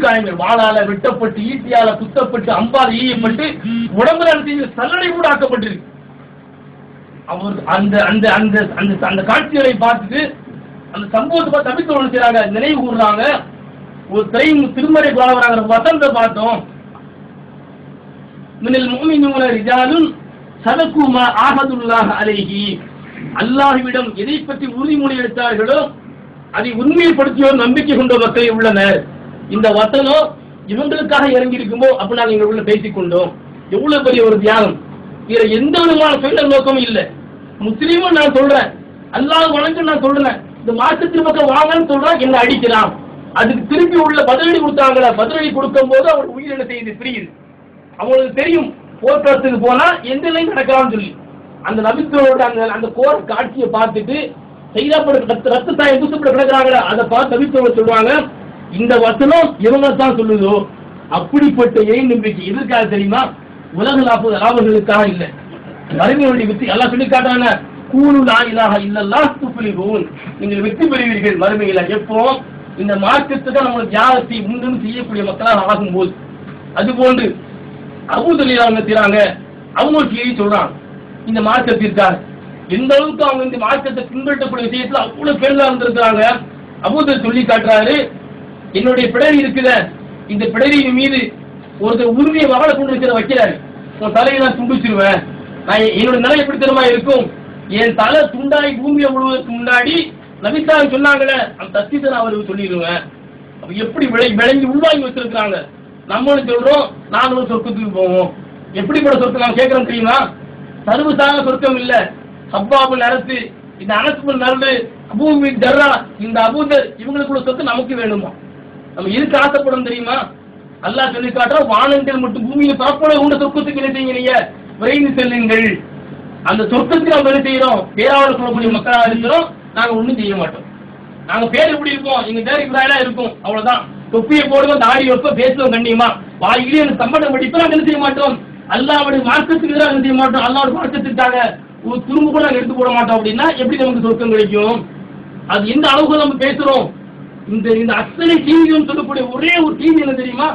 காயங்கள் வாளால வெட்டப்பட்டு ஈட்டியால குத்தப்பட்டு அம்பால் ஈயப்பட்டு உடம்புல சல்லடை கூட ஆக்கப்பட்டிருக்கு. அவர் அந்த அந்த அந்த அந்த அந்த காட்சிகளை பார்த்துட்டு அந்த சம்பவத்தை பார்த்து தப்பித்து செய்யறாங்க, நினைவு கூறுறாங்க. ஒரு திருமறை வராங்க வசந்த பார்த்தோம். மினல் முஃமினூன ரிஜாலுன் சதகு மா ஆஹதுல்லாஹ் அலைஹி, அல்லாஹ்விடம் எதை பற்றி உறுதிமொழி எடுத்தார்களோ அதை உண்மைப்படுத்தியோர் நம்பிக்கை கொண்ட மக்கள் உள்ளனர். இந்த வசனம் இவங்களுக்காக இறங்கி இருக்குமோ அப்ப நாங்க எங்க உள்ள பேசிக் கொண்டோம். எவ்வளவு பெரிய ஒரு தியாகம்! இதுல எந்த விதமான சொல்ல நோக்கமும் இல்லை. முஸ்லீமும் நான் சொல்றேன், அல்லாஹ் வணக்கம் நான் சொல்றேன், இந்த மாற்றத்தின் பக்கம் வாங்கன்னு சொல்றான், என்ன அடிக்கிறான். அதுக்கு திருப்பி உள்ள பதிலடி கொடுத்தாங்களா, பதிலடி கொடுக்கும் போது அவர் உயிரின செய்து பிரியுது. அவங்களுக்கு தெரியும் போர்க்களத்துக்கு போனா எந்த நிலையும் நடக்கலாம்னு சொல்லி. அந்த நபித்தோட அந்த அந்த கோர காட்சியை பார்த்துட்டு செய்தாப்பட ரத்த தாயை தூசப்பட கிடக்குறாங்களா, அதை பார்த்து நபித்தோட சொல்லுவாங்க, இந்த வசனம் இவங்க தான் சொல்லுதோ. அப்படிப்பட்ட ஏன் நம்பிக்கை எதற்காக தெரியுமா? உலக லாபங்களுக்காக இல்லை, மறுமையுடைய வெற்றி. எல்லாம் சொல்லி காட்டாங்க, கூலு லா இலாஹ இல்லல்லாஹ் துஃப்லிஹூன், நீங்கள் வெற்றி பெறுவீர்கள் மறுமையில. எப்போ இந்த மார்க்கத்துக்கு நம்ம தியாகத்தை முன்னிருந்து செய்யக்கூடிய மக்களாக ஆகும்போது. அதுபோன்று அபூதலில் அவங்க செய்றாங்க, அவங்க செய்தி சொல்றாங்க இந்த மார்க்கத்திற்காக. எந்த அளவுக்கு அவங்க இந்த மார்க்கத்தை பின்பற்றக்கூடிய விஷயத்துல அவ்வளவு பேர்ல இருந்திருக்கிறாங்க. அபூதல் சொல்லி காட்டுறாரு, என்னுடைய பிடரி இருக்குத, இந்த பிடரியின் மீது ஒருத்தர் உரிமையை வாழ கொண்டு இருக்கிற வைக்கிறாரு, உன் தலையை நான் துண்டிச்சிருவேன். நான் என்னோட நிலை எப்படி தெரியுமா இருக்கும், என் தலை துண்டாய் பூமியை விழுவதற்கு முன்னாடி நபிசாமி சொன்னாங்களே அந்த தத்தித்தை நான் அவருக்கு சொல்லிடுவேன். அப்ப எப்படி விளங்கி உள்வாங்கி வச்சிருக்கிறாங்க. நம்மளும் சொல்றோம் நானும் சொர்க்கத்துக்கு போவோம். எப்படிப்பட்ட சொர்க்கம் நான் கேட்கறோம் தெரியுமா? சர்வசாதாரண சொர்க்கம் இல்ல. ஹப்பாபுல் அரசு, இந்த அனஸ்புல் நர்வு, அபூபின் ஜர்ரா, இந்த அபூதர், இவங்களுக்குள்ள சொத்து நமக்கு வேணுமா? நம்ம எதுக்கு ஆசைப்படும் தெரியுமா? அல்லாஹ் சொல்லி காட்டுறோம், வானங்கள் மட்டும் பூமியில பரப்போட உண்ட சொர்க்கத்துக்கு என்ன செய்யுங்க, நீங்க விரைந்து செல்லுங்கள். அந்த சொர்க்கத்துக்கு நம்ம என்ன செய்யறோம்? பேராவல் சொல்லக்கூடிய மக்களாக இருக்கிறோம். நாங்க ஒண்ணும் செய்ய மாட்டோம். நாங்க பேர் எப்படி இருப்போம்? எங்க பேர் இப்ராஹிமா இருக்கும், அவ்வளவுதான். தொப்பியை போடுவோம், தாடி வைப்போம், பேசுவோம் கண்ணியமா, வாயிலே எனக்கு சம்பளம் படிப்போம். நாங்க என்ன செய்ய மாட்டோம்? அல்லாஹ்வுடைய மார்க்கத்துக்கு எதிராக என்ன செய்ய மாட்டோம்? அல்லாஹ்வுடைய மார்க்கத்துக்காக ஒரு துரும்பு கூட நாங்க எடுத்து போட மாட்டோம். அப்படின்னா எப்படி நமக்கு சொர்க்கம் கிடைக்கும்? அது எந்த அளவுக்கு நம்ம பேசுறோம்? இந்த இந்த அத்தனை தீவிரம் சொல்லக்கூடிய ஒரே ஒரு தீவி என்ன தெரியுமா?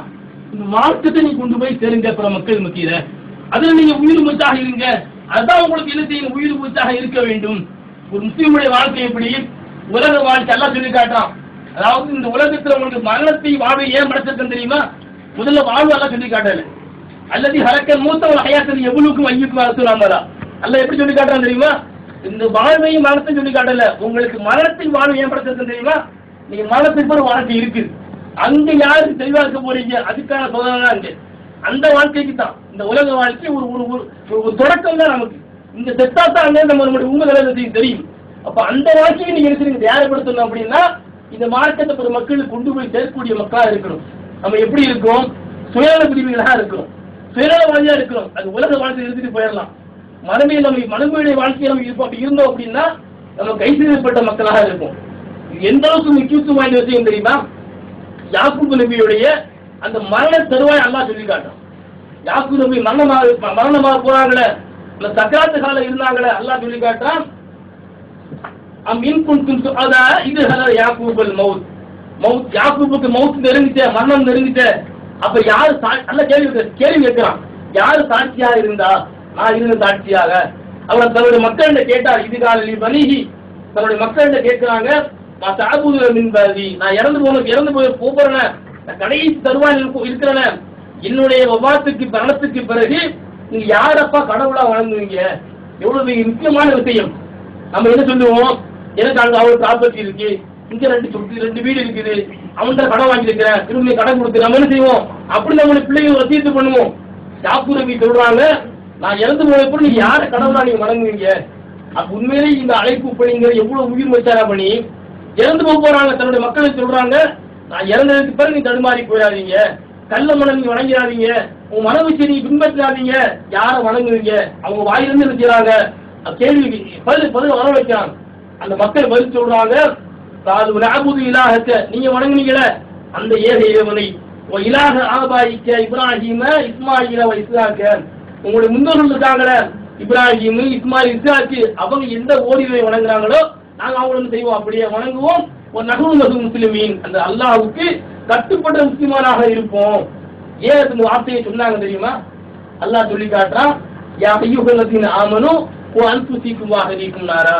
இந்த மார்க்கத்தை நீ கொண்டு போய் சேருங்க பிற மக்கள் மத்தியில. அதுல நீங்க உயிர் மூச்சாக இருங்க. அதுதான் உங்களுக்கு என்ன செய்யணும்? உயிர் மூச்சாக இருக்க வேண்டும். ஒரு முஸ்லீமுடைய வாழ்க்கை எப்படி? உலக வாழ்க்கை எல்லாம் சொல்லி காட்டான். அதாவது இந்த உலகத்துல உங்களுக்கு மரணத்தை வாழ்வை ஏன் படைச்சிருக்கேன் தெரியுமா? முதல்ல வாழ்வு எல்லாம் சொல்லி காட்டல. அல்லது ஹரக்கன் மூத்தவன் ஹயாத்தது எவ்வளவுக்கும் ஐயுக்கும் அரசுலாமரா அல்ல எப்படி சொல்லி காட்டுறான் தெரியுமா? இந்த வாழ்வையும் மரணத்தையும் சொல்லி காட்டல. உங்களுக்கு மரணத்தின் வாழ்வு ஏன் படைச்சிருக்கேன் தெரியுமா? நீங்க மரணத்துக்கு ஒரு வாழ்க்கை இருக்கு, அங்க யாருக்கு தெளிவா இருக்க போறீங்க, அதுக்கான சோதனை தான் அங்க. அந்த வாழ்க்கைக்கு தான் இந்த உலக வாழ்க்கை ஒரு ஒரு தொடக்கம் தான் நமக்கு. இந்த செத்தா தான் அங்கே நம்ம நம்மளுடைய உண்மை தெரியும். அப்ப அந்த வாழ்க்கையை நீங்க எடுத்துருங்க தயாரப்படுத்தணும். அப்படின்னா இந்த மார்க்கத்தை ஒரு மக்களுக்கு கொண்டு போய் சேர்க்கக்கூடிய மக்களா இருக்கணும். நம்ம எப்படி இருக்கோம்? சுயநல பிரிவுகளாக இருக்கிறோம், சுயநலவாதியா இருக்கிறோம். அது உலக வாழ்க்கை எடுத்துட்டு போயிடலாம். மறுமையை நம்ம மறுமையுடைய வாழ்க்கையை நம்ம அப்படி இருந்தோம் அப்படின்னா நம்ம கை செய்யப்பட்ட மக்களாக இருக்கும். எந்த அளவுக்கு முக்கியத்துவம் வாய்ந்த விஷயம் தெரியுமா? யாக்கூப் நபியுடைய அந்த மரண தருவாய் அல்லாஹ் சொல்லி காட்டும். யாக்கூப் நபி மரணமாக போறாங்களே, அந்த சக்கராத்து காலம் இருந்தாங்களே, அல்லாஹ் சொல்லி காட்டான், இது யாக்கூபல் மவுத், மவுத் யாக்கூபுக்கு மவுத் நெருங்கிட்ட, மரணம் நெருங்கிட்ட. அப்ப யாரு நல்ல கேள்வி கேட்கிறான், யாரு சாட்சியா இருந்தா? நான் இருந்த சாட்சியாக. அவர் தன்னுடைய மக்கள்கிட்ட கேட்டார், இது காலி பனிஹி, தன்னுடைய மக்கள்கிட்ட கேட்கிறாங்க, நான் இறந்து போய் போறேன், கடைசி தருவாயில் இருக்கிறேன், என்னுடைய வபாத்துக்கு மரணத்துக்கு பிறகு நீங்க யாரப்பா கடவுளா வழங்குவீங்க? எவ்வளவு முக்கியமான விஷயம். நம்ம என்ன சொல்லுவோம்? எனக்கு அங்க அவரு ப்ராப்பர்ட்டி இருக்கு, இங்க ரெண்டு வீடு இருக்குது, அவன்கிட்ட கடன் வாங்கியிருக்கிறேன், திரும்ப கடன் கொடுத்து நம்ம என்ன செய்வோம்? அப்படி நம்மளுடைய பிள்ளைங்க வசீத்து பண்ணுவோம். யாக்கூப் நபி சொல்றாங்க, நான் இறந்து போயப்போ நீங்க யார கடவுளா நீங்க வணங்குவீங்க? அப்ப உண்மையிலே இந்த அழைப்பு பணிங்கிற எவ்வளவு உயிர் வச்சாரா பண்ணி இறந்து போறாங்க. தன்னுடைய மக்களை சொல்றாங்க, நான் இறந்ததுக்கு பிறகு நீ தடுமாறி போயிடாதீங்க, கள்ள மனம் நீங்க வணங்கிறாதீங்க, உங்க மனவச்சு நீங்க பின்பற்றாதீங்க, யார வணங்குவீங்க? அவங்க வாயிலிருந்து என்ன செய்யறாங்க? கேள்வி பதில் வர வைக்கிறாங்க. அந்த மக்கள் பதில் சொல்றாங்க, நீங்க வணங்குனீங்கள அந்த ஏக இறைவனை, இலாக ஆபாயிக்க இப்ராஹிம இஸ்மாயில இஸ்லாக்க, உங்களுடைய முன்னோர்கள் இருக்காங்கள இப்ராஹிம் இஸ்மாயில் இஸ்லாக்கு, அவங்க எந்த ஓடிவை வணங்குறாங்களோ நாங்க அவங்களுக்கு செய்வோம், அப்படியே வணங்குவோம். ஒரு நகு முஸ்லிமீன், அந்த அல்லாஹ்வுக்கு கட்டுப்பட்ட முஸ்லிமானாக இருப்போம். ஏன் இந்த வார்த்தையை சொன்னாங்க தெரியுமா? அல்லாஹ் சொல்லி காட்டுறான், யா அய்யுஹல்லதீன ஆமனு வ அன்ஃபுஸிகும் வ அஹ்லீகும் நாரா.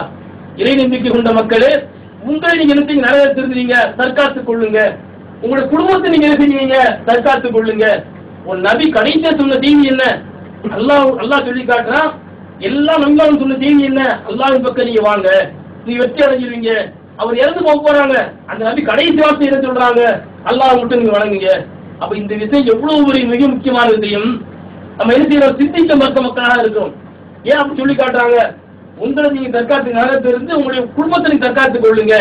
இறை நம்பிக்கை கொண்ட மக்களே, உங்களை நீங்க என்ன செய்யுங்க, நரகத்திலிருந்து தற்காத்துக் கொள்ளுங்க. உங்களுடைய குடும்பத்தை நீங்க என்ன செய்வீங்க, தற்காத்துக் கொள்ளுங்க. ஒரு நபி கடைசியா சொன்ன செய்தி என்ன? அல்லாஹ் சொல்லி காட்டுறான், எல்லா நபிமாரும் சொன்ன செய்தி என்ன? அல்லாஹ்வின் பக்கம் நீங்க வாங்க, நீங்க வெற்றி அடைஞ்சிருவீங்க. அவர் இறந்து போறாங்க, அந்த நபி கடைசி வார்த்தை என்ன சொல்றாங்க? அல்லாஹ் மட்டும் நீங்க வணங்குங்க. அப்ப இந்த விஷயம் எவ்வளவு ஒரு மிக முக்கியமான விஷயம். நம்ம என்ன செய்யறோம், சிந்திக்க மற்ற மக்களாக இருக்கிறோம். ஏன் அப்படி சொல்லி காட்டுறாங்க? உங்களை நீங்க தற்காத்து நரகத்திலிருந்து உங்களுடைய குடும்பத்தை நீங்க தற்காத்துக் கொள்ளுங்க.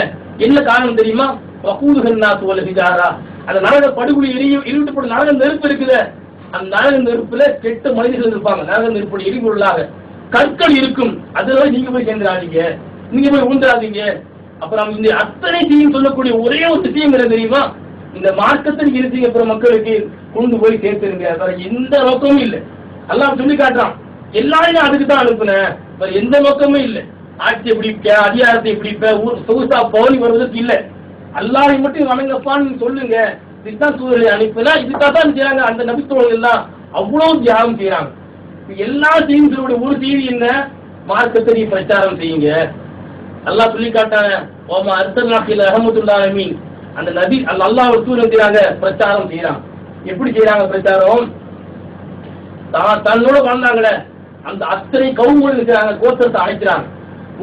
என்ன காரணம் தெரியுமா? வகூதுஹன் நாஸ் வல் ஹிஜாரா. அந்த நரக படுகொலை எரியூட்டப்பட்ட நரக நெருப்பு இருக்குது. அந்த நரக நெருப்புல கெட்ட மனிதர்கள் இருப்பாங்க. நரக நெருப்புடைய எரிபொருளாக கற்கள் இருக்கும். அதனால நீங்க போய் சேர்ந்துடாதீங்க, நீங்க போய் ஊன்றாதீங்க. அப்புறம் இந்த அத்தனை செய்யும் சொல்லக்கூடிய ஒரே ஒரு விஷயம் என்ன தெரியுமா? இந்த மார்க்கத்தை நீங்க இருந்தீங்க அப்புறம் மக்களுக்கு கொண்டு போய் சேர்த்துருங்க. வேற எந்த நோக்கமும் இல்லை. அல்லாஹ் சொல்லி காட்டுறான், எல்லாரையும் அதுக்கு தான் அனுப்புனேன், வேற எந்த நோக்கமும் இல்லை. ஆட்சியை பிடிப்ப, அதிகாரத்தை பிடிப்ப, சொகுசா பவுனி வருவதற்கு இல்லை. அல்லாஹை மட்டும் வணங்கப்பான்னு சொல்லுங்க. இதுதான் சூழலை அனுப்பினா இதுக்காக தான் செய்யறாங்க. அந்த நபித்தோழர்கள் எல்லாம் அவ்வளவு தியாகம் செய்யறாங்க. எல்லா செய்திகளுடைய ஒரு செய்தி என்ன? மார்க்கத்தை நீ பிரச்சாரம் செய்யுங்க. அல்லாஹ் சொல்லி காட்டாங்க, ஓமா அர்சல்நாக்கில் ரஹ்மத்துல்லாஹி அலமீன். அந்த நபி அல்லாஹ் தூதராக பிரச்சாரம் செய்யறாங்க. எப்படி செய்யறாங்க பிரச்சாரம்? தன்னோட வாழ்ந்தாங்களே அந்த அத்தனை கவுமுறை இருக்கிறாங்க, கோத்திரத்தை அழைக்கிறாங்க.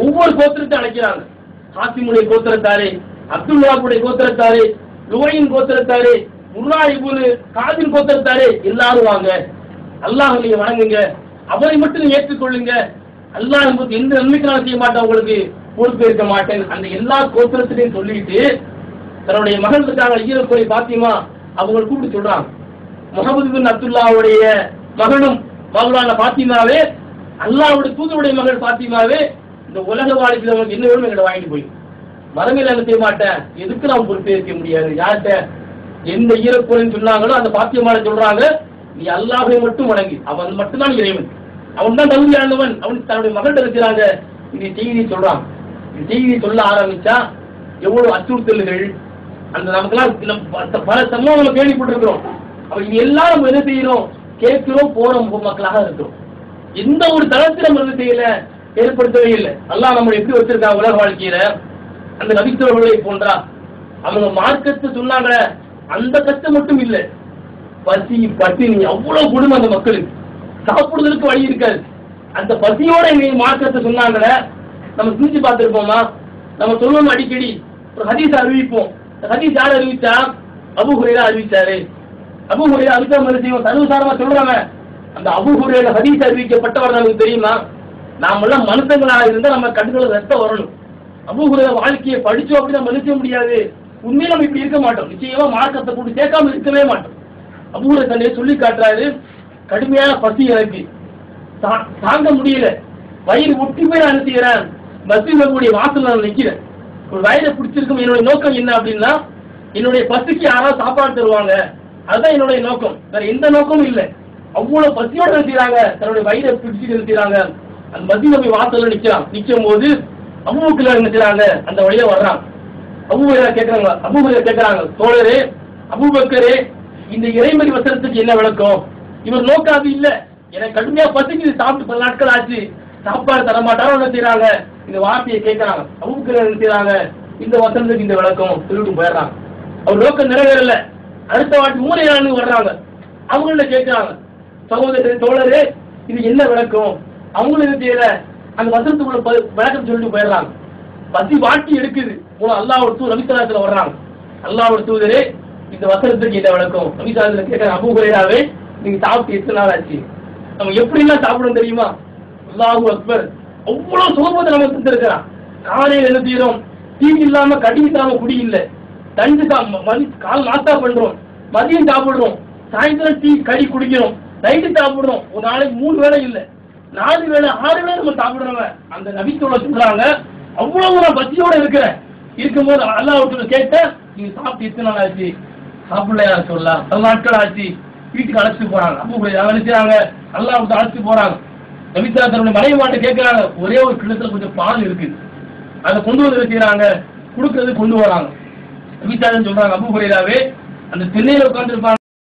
ஒவ்வொரு கோத்திரத்தை அழைக்கிறாங்க. ஹாசிமுடைய கோத்திரத்தாரே, அப்துல்லாவுடைய கோத்திரத்தாரே, லுவையின் கோத்திரத்தாரே, முர்ரா இப்னு காதின் கோத்திரத்தாரே, எல்லாரும் வாங்க, அல்லாஹ் நீங்க வணங்குங்க, அவரை மட்டும் நீங்க ஏற்றுக்கொள்ளுங்க. அல்லாஹ் உங்களுக்கு எந்த நன்மைக்கு செய்ய மாட்டேன், உங்களுக்கு பொறுப்பேற்க மாட்டேன். அந்த எல்லா கோத்திரத்திலையும் சொல்லிட்டு தன்னுடைய மகள் இருக்காங்க ஈரக்குறை பாத்திமா, அவங்க கூப்பிட்டு சொல்றாங்க, முஹம்மது பின் அப்துல்லாவுடைய மகனும் மகளான பாத்திமாவே, அல்லாஹ்வுடைய தூதருடைய மகள் பாத்திமாவே, இந்த உலக வாழ்க்கையில் அவங்களுக்கு என்ன வேணும் எங்களை வாங்கிட்டு போய் மரங்கள் என்ன செய்ய மாட்டேன், எதுக்கு நாம் பொறுப்பேற்க முடியாது. யார்கிட்ட எந்த ஈரக்குறைன்னு சொன்னாங்களோ அந்த பாத்தியமான சொல்றாங்க, நீ அல்லாஹை மட்டும் வணங்கி, அவன் மட்டும்தான் இறைவன், அவன் தான் தகுதியானவன். அவன் தன்னுடைய மகள்கிட்ட இருக்கிறாங்க. இந்த செய்தியை சொல்றான். இந்த செய்தியை சொல்ல ஆரம்பிச்சா எவ்வளவு அச்சுறுத்தல்கள். அந்த நமக்கெல்லாம் பல சம்பவங்களை கேள்விப்பட்டிருக்கிறோம். அப்ப இது எல்லாம் நம்ம என்ன செய்யறோம், கேட்கிறோம், போறோம் மக்களாக இருக்கிறோம். எந்த ஒரு தளத்தில் நம்ம என்ன செய்யல, ஏற்படுத்தவே இல்லை. அல்லாஹ் நம்ம எப்படி வச்சிருக்காங்க உலக வாழ்க்கையில. அந்த நபித்தோழர்களை போன்றா அவங்க மார்க்கத்தை சொன்னாங்க, அந்த கஷ்டம் மட்டும் இல்லை, பசி பட்டினி அவ்வளவு குடும்பம் அந்த மக்களுக்கு, சாப்பிடுவதற்கு வழி இருக்காது. அந்த பசியோட நீங்க மார்க்கத்தை சொன்னாங்கள, நம்ம சிந்திச்சு பார்த்திருப்போமா? நம்ம சொல்லுவோம் அடிக்கடி, ஒரு ஹதீஸ் அறிவிப்போம். ஹதீஸ் யார் அறிவிச்சா? அபூ ஹுரைரா அறிவிச்சாரு. அபூ ஹுரைரா அறிவிச்சா செய்வோம், சர்வசாரமா சொல்றாங்க. அந்த அபூ ஹுரைரா ஹதீஸ் அறிவிக்கப்பட்டவர் நமக்கு தெரியுமா? நாம எல்லாம் மனுஷங்களாக இருந்தா நம்ம கண்களை ரத்தம் வரணும். அபூ ஹுரைரா வாழ்க்கையை படிச்சோம் அப்படி நம்ம நினைக்க முடியாது. உண்மையில நம்ம இப்படி இருக்க மாட்டோம். நிச்சயமா மார்க்கத்தை கூட்டி சேர்க்காம இருக்கவே மாட்டோம். அபூ ஹுரைரா தன்னை சொல்லி காட்டுறாரு, கடுமையான பசி எனக்கு தாங்க முடியல, வயிறு ஒட்டி போய் நான் நினைக்கிறேன், பஸ்ஸினுடைய வாசல் நான் நிற்கிறேன், ஒரு வயதை பிடிச்சிருக்கும். என்னுடைய நோக்கம் என்ன அப்படின்னா, என்னுடைய பசிக்கு யாராவது சாப்பாடு தருவாங்க, அதுதான் என்னுடைய நோக்கம், வேற எந்த நோக்கமும் இல்லை. அவ்வளவு பசியோட நிறுத்திடுறாங்க, தன்னுடைய வயிறை பிடிச்சிட்டு நிறுத்திடுறாங்க. அந்த மத்திய போய் வாசல்ல நிற்கிறான். நிற்கும் போது அபூபக்கர் நினைக்கிறாங்க, அந்த வழியா வர்றான். அபூபக்கர் கேட்கிறாங்க, தோழரே அபூபக்கரே, இந்த இறைமறை வசனத்துக்கு என்ன விளக்கம்? இவர் நோக்காது இல்ல, எனக்கு கடுமையா பசிக்கு சாப்பிட்டு பல நாட்கள் ஆச்சு, சாப்பாடு தரமாட்டாரோ என்ன செய்யறாங்க, இந்த வார்த்தையை கேட்கறாங்க. அபூபக்கர் என்ன செய்யறாங்க, இந்த வசனத்துக்கு இந்த விளக்கம் சொல்லிட்டு போயிடுறாங்க. அவர் நோக்கம் நிறைவேறல. அடுத்த வாட்டி 3 நாள் வர்றாங்க, அவங்கள கேட்கறாங்க, சகோதரரே தோழரே இது என்ன விளக்கம்? அவங்களும் என்ன செய்யல, அந்த வசனத்துக்குள்ள விளக்கம் சொல்லிட்டு போயிடுறாங்க. பசி வாட்டி எடுக்குது. அல்லாஹ்வுடைய தூதர் நபித்தலாத்துல வர்றாங்க. அல்லாஹ்வுடைய தூதரே இந்த வசனத்துக்கு என்ன விளக்கம்? நபித்தலாத்துல கேட்கறாங்க, அபூ ஹுரைராவே நீங்க சாப்பிட்டு எத்தனை நாள் ஆச்சு? நம்ம எப்படி எல்லாம் சாப்பிடும் தெரியுமா? அல்லாஹு அக்பர், அவ்வளவு சுகபத்தை நம்ம செஞ்சிருக்கிறான். காலையில் என்ன செய்யறோம், டிவி இல்லாம கடி இல்லாம குடி இல்லை, தஞ்சு கால் நாஸ்தா பண்றோம், மதியம் சாப்பிடுறோம், சாயந்தரம் டீ கறி குடிக்கிறோம், நைட்டு சாப்பிடுறோம். ஒரு நாளைக்கு 3 வேளை இல்லை, 4 வேளை 6 வேளை நம்ம சாப்பிடுறோங்க. அந்த நபித்தோட சொல்றாங்க, அவ்வளவு நான் பசியோட இருக்கிறேன். இருக்கும்போது அல்லாஹ் கேட்ட, நீங்க சாப்பிட்டு எத்தனை நாள் ஆச்சு? சாப்பிடலையா சொல்லலாம், 10 நாட்கள் ஆச்சு. வீட்டுக்கு அழைச்சிட்டு போறாங்க. அபூ ஹுரைரா அழைச்சாங்க, அல்லாஹ் அழைச்சிட்டு போறாங்க. நபித்தா தன்னுடைய மனைவி மாட்ட கேட்கிறாங்க, ஒரே ஒரு கிண்ணத்துல கொஞ்சம் பால் இருக்கு, அதை கொண்டு வந்து வச்சுக்கிறாங்க, கொடுக்கறது கொண்டு வராங்க. நபித்தா சொல்றாங்க, அபூ ஹுரைராவே அந்த திண்ணையில உட்கார்ந்து